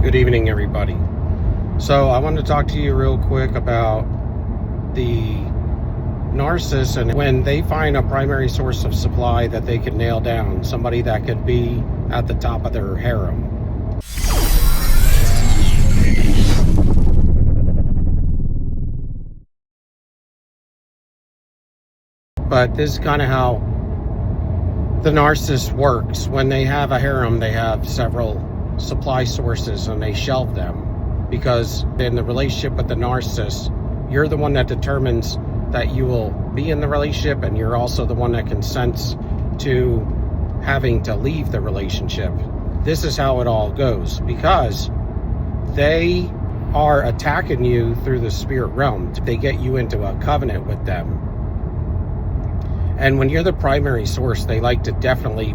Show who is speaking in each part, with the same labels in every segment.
Speaker 1: Good evening, everybody. So I wanted to talk to you real quick about the narcissist, and when they find a primary source of supply that they can nail down, somebody that could be at the top of their harem. But this is kind of how the narcissist works. When they have a harem, they have several supply sources and they shelve them, because in the relationship with the narcissist, you're the one that determines that you will be in the relationship, and you're also the one that consents to having to leave the relationship. This is how it all goes, because they are attacking you through the spirit realm. They get you into a covenant with them. And when you're the primary source, they like to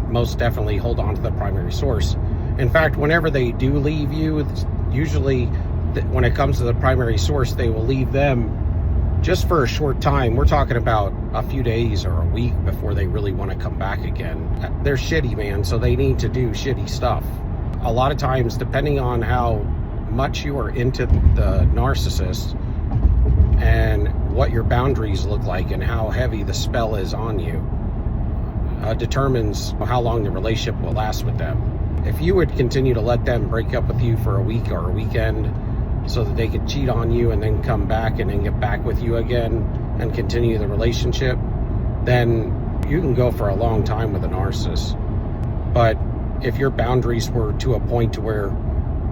Speaker 1: most definitely hold on to the primary source. In fact, whenever they do leave you, usually when it comes to the primary source, they will leave them just for a short time. We're talking about a few days or a week before they really want to come back again. They're shitty, man, so they need to do shitty stuff. A lot of times, depending on how much you are into the narcissist and what your boundaries look like and how heavy the spell is on you, determines how long the relationship will last with them. If you would continue to let them break up with you for a week or a weekend so that they could cheat on you and then come back and then get back with you again and continue the relationship, then you can go for a long time with a narcissist. But if your boundaries were to a point to where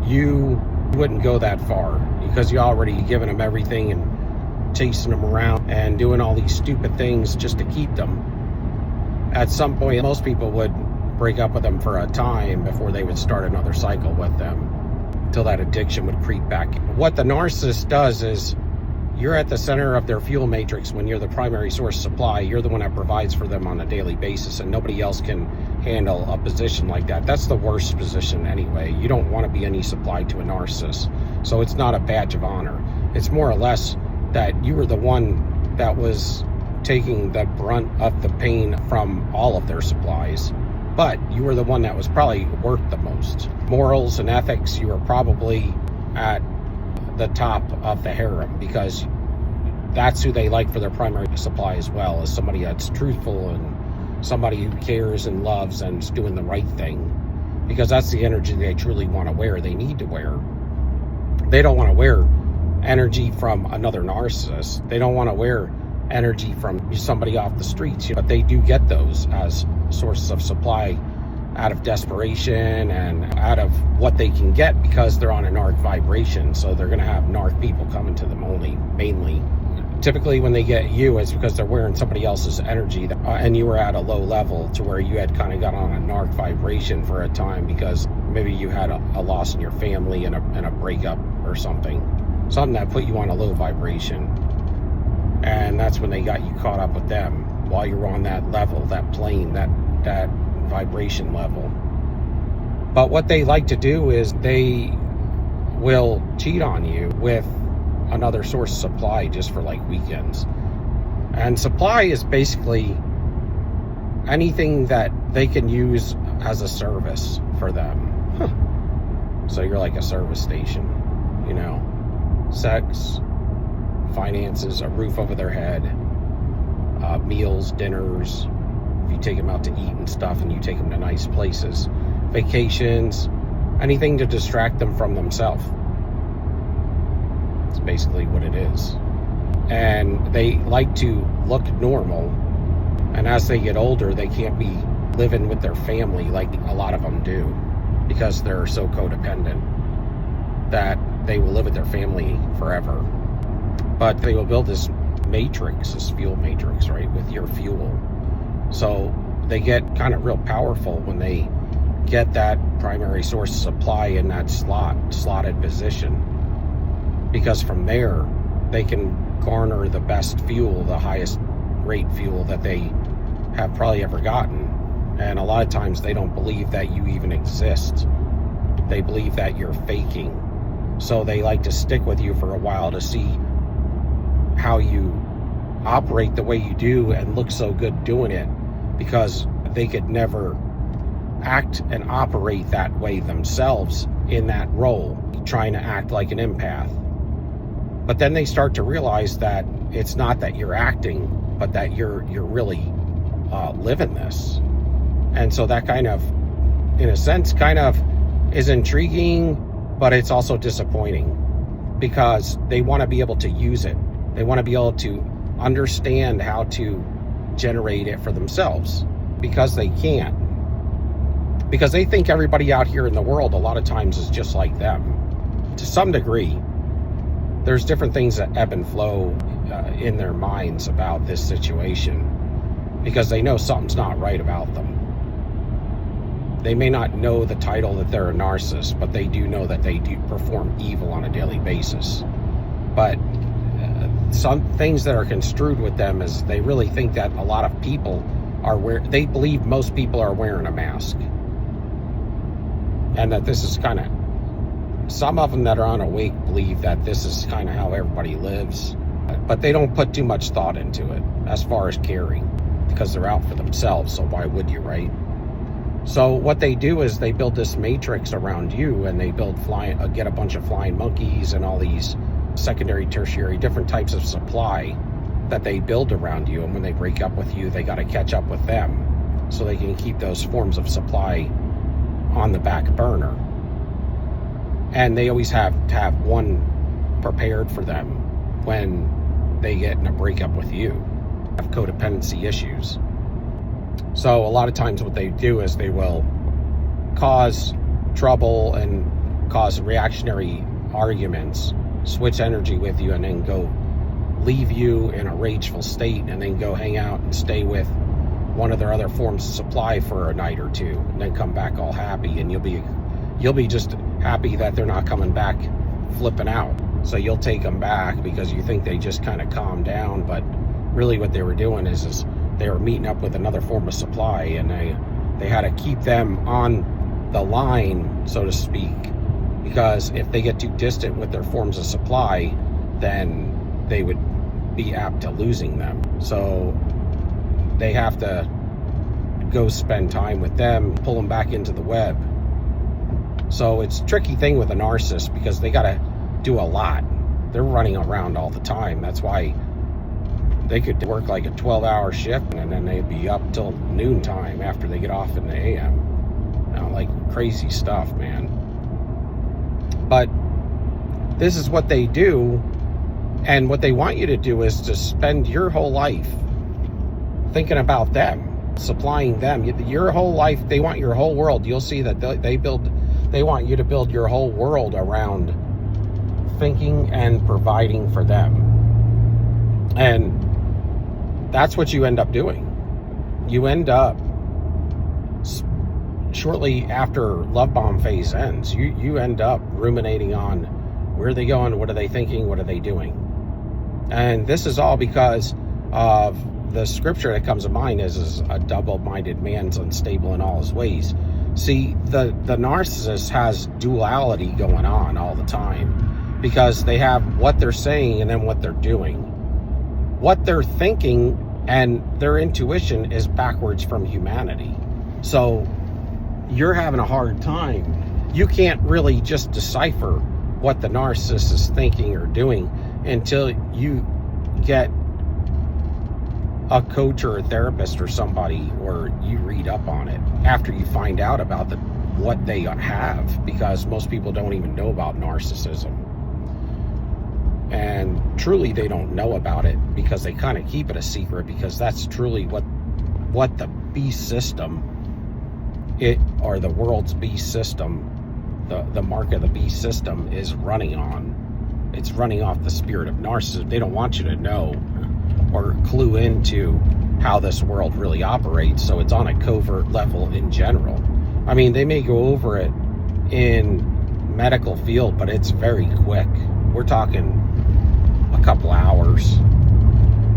Speaker 1: you wouldn't go that far, because you already given them everything and chasing them around and doing all these stupid things just to keep them, at some point most people would break up with them for a time before they would start another cycle with them, till that addiction would creep back. What the narcissist does is, you're at the center of their fuel matrix. When you're the primary source supply, you're the one that provides for them on a daily basis, and nobody else can handle a position like that. That's the worst position anyway. You don't want to be any supply to a narcissist. So it's not a badge of honor. It's more or less that you were the one that was taking the brunt of the pain from all of their supplies. But you were the one that was probably worth the most. Morals and ethics, you were probably at the top of the harem, because that's who they like for their primary supply as well, as somebody that's truthful and somebody who cares and loves and is doing the right thing. Because that's the energy they truly want to wear, they need to wear. They don't want to wear energy from another narcissist. They don't want to wear energy from somebody off the streets, but they do get those as sources of supply out of desperation and out of what they can get, because they're on a narc vibration. So they're going to have narc people coming to them mainly. Typically when they get you, it's because they're wearing somebody else's energy, and you were at a low level to where you had kind of got on a narc vibration for a time, because maybe you had a loss in your family and a breakup or something that put you on a low vibration. And that's when they got you caught up with them while you were on that level, that plane, that vibration level. But what they like to do is they will cheat on you with another source of supply just for like weekends. And supply is basically anything that they can use as a service for them. So you're like a service station, you know, sex, finances, a roof over their head, meals, dinners, if you take them out to eat and stuff, and you take them to nice places, vacations, anything to distract them from themselves. It's basically what it is. And they like to look normal, and as they get older, they can't be living with their family like a lot of them do, because they're so codependent that they will live with their family forever. But they will build this matrix, this fuel matrix, right, with your fuel. So they get kind of real powerful when they get that primary source supply in that slotted position, because from there they can garner the best fuel, the highest rate fuel that they have probably ever gotten. And a lot of times they don't believe that you even exist. They believe that you're faking. So they like to stick with you for a while to see how you operate the way you do and look so good doing it, because they could never act and operate that way themselves in that role, trying to act like an empath. But then they start to realize that it's not that you're acting, but that you're really living this. And so that kind of, in a sense, kind of is intriguing, but it's also disappointing, because they want to be able to use it. They want to be able to understand how to generate it for themselves, because they can't. Because they think everybody out here in the world a lot of times is just like them. To some degree, there's different things that ebb and flow in their minds about this situation, because they know something's not right about them. They may not know the title that they're a narcissist, but they do know that they do perform evil on a daily basis. But some things that are construed with them is they really think that a lot of people they believe most people are wearing a mask. And that this is kind of, some of them that are unawake believe that this is kind of how everybody lives. But they don't put too much thought into it as far as caring, because they're out for themselves, so why would you, right? So what they do is they build this matrix around you, and they get a bunch of flying monkeys and all these secondary, tertiary, different types of supply that they build around you. And when they break up with you, they got to catch up with them so they can keep those forms of supply on the back burner. And they always have to have one prepared for them when they get in a breakup with you, have codependency issues. So a lot of times what they do is they will cause trouble and cause reactionary arguments, switch energy with you, and then go leave you in a rageful state, and then go hang out and stay with one of their other forms of supply for a night or two, and then come back all happy, and you'll be just happy that they're not coming back flipping out. So you'll take them back because you think they just kind of calmed down, but really what they were doing is they were meeting up with another form of supply, and they had to keep them on the line, so to speak, because if they get too distant with their forms of supply, then they would be apt to losing them. So they have to go spend time with them, pull them back into the web. So it's a tricky thing with a narcissist, because they got to do a lot. They're running around all the time. That's why they could work like a 12-hour shift, and then they'd be up till noontime after they get off in the AM. Like crazy stuff, man. But this is what they do, and what they want you to do is to spend your whole life thinking about them, supplying them. Your whole life, they want your whole world. You'll see that they want you to build your whole world around thinking and providing for them. And that's what you end up doing. You end up, shortly after love bomb phase ends, you end up ruminating on where are they going, what are they thinking, what are they doing. And this is all because of the scripture that comes to mind is a double-minded man's unstable in all his ways. See, the narcissist has duality going on all the time, because they have what they're saying and then what they're doing. What they're thinking and their intuition is backwards from humanity. So you're having a hard time. You can't really just decipher what the narcissist is thinking or doing until you get a coach or a therapist or somebody, or you read up on it after you find out about what they have, because most people don't even know about narcissism. And truly they don't know about it because they kind of keep it a secret, because that's truly what the beast system, or the world's beast system, the mark of the beast system is running on. It's running off the spirit of narcissism. They don't want you to know or clue into how this world really operates, so it's on a covert level in general. I mean, they may go over it in medical field, but it's very quick. We're talking a couple hours,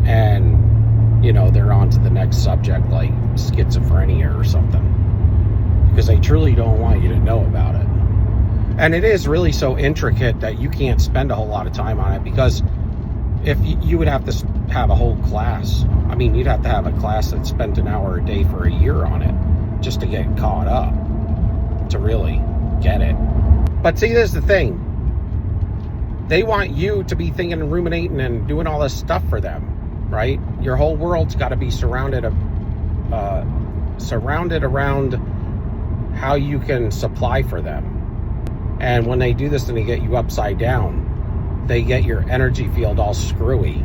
Speaker 1: and they're on to the next subject, like schizophrenia or something, because they truly don't want you to know about it. And it is really so intricate that you can't spend a whole lot of time on it, because if you would have to have a whole class. I mean, you'd have to have a class that spent an hour a day for a year on it just to get caught up, to really get it. But see, this is the thing. They want you to be thinking and ruminating and doing all this stuff for them, right? Your whole world's got to be surrounded around how you can supply for them. And when they do this and they get you upside down, they get your energy field all screwy.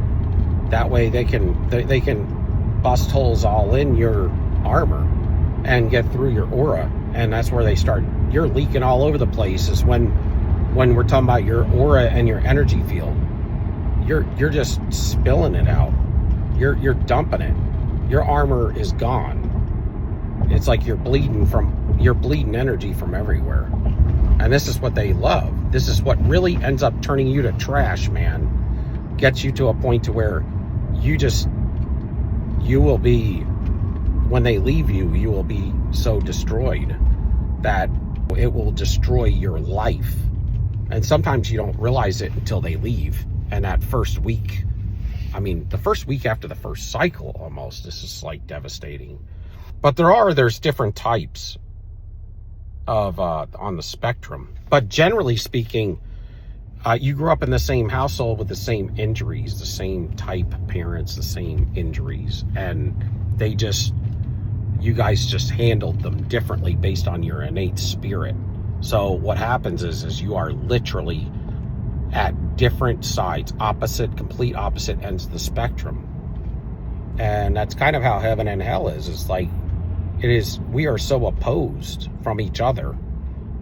Speaker 1: That way they can bust holes all in your armor and get through your aura. And that's where they start. You're leaking all over the place is when we're talking about your aura and your energy field. You're just spilling it out. You're dumping it. Your armor is gone. It's like you're bleeding energy from everywhere. And this is what they love. This is what really ends up turning you to trash, man. Gets you to a point to where you will be, when they leave you, you will be so destroyed that it will destroy your life. And sometimes you don't realize it until they leave. And that first week, I mean, the first week after the first cycle almost, this is like devastating. But there's different types of on the spectrum. But generally speaking, you grew up in the same household with the same injuries, the same type parents, the same injuries, and you guys just handled them differently based on your innate spirit. So what happens is you are literally at different sides, complete opposite ends of the spectrum. And that's kind of how heaven and hell is. It's like, we are so opposed from each other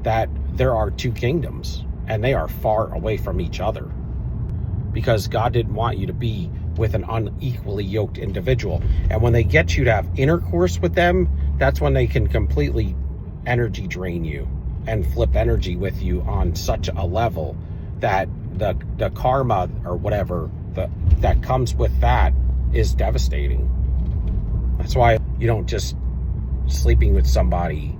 Speaker 1: that there are two kingdoms, and they are far away from each other because God didn't want you to be with an unequally yoked individual. And when they get you to have intercourse with them, that's when they can completely energy drain you and flip energy with you on such a level that the karma or whatever that comes with that is devastating. That's why you don't just sleeping with somebody,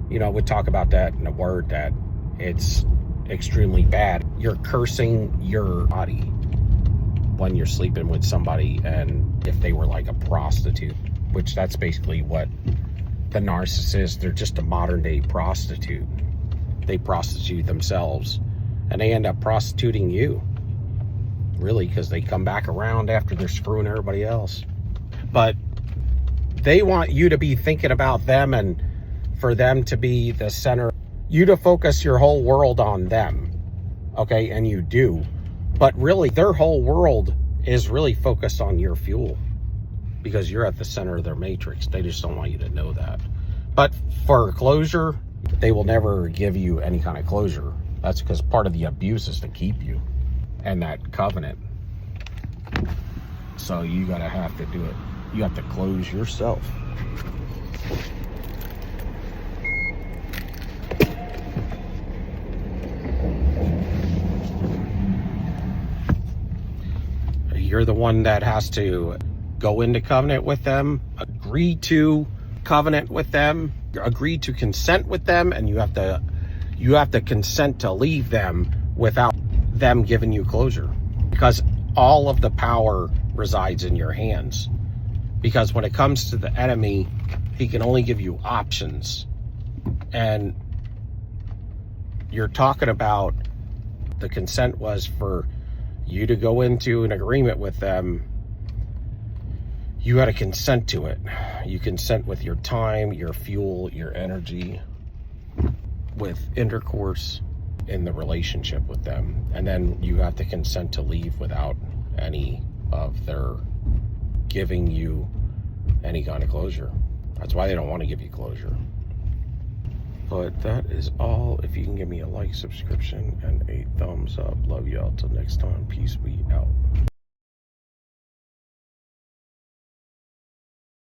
Speaker 1: we talk about that in a word that it's extremely bad. You're cursing your body when you're sleeping with somebody, and if they were like a prostitute, which that's basically what the narcissist, they're just a modern day prostitute. They prostitute themselves and they end up prostituting you, really, because they come back around after they're screwing everybody else. But they want you to be thinking about them and for them to be the center, you to focus your whole world on them, okay? And you do, but really their whole world is really focused on your fuel because you're at the center of their matrix. They just don't want you to know that. But for closure, they will never give you any kind of closure. That's because part of the abuse is to keep you and that covenant. So you have to do it. You have to close yourself. You're the one that has to go into covenant with them, agree to covenant with them, agree to consent with them, and you have to consent to leave them without them giving you closure, because all of the power resides in your hands. Because when it comes to the enemy, he can only give you options. And you're talking about the consent was for you to go into an agreement with them. You got to consent to it. You consent with your time, your fuel, your energy, with intercourse in the relationship with them. And then you have to consent to leave without any of their giving you any kind of closure. That's why they don't want to give you closure. But that is all. If you can give me a like, subscription, and a thumbs up. Love y'all. Till next time. Peace. We out.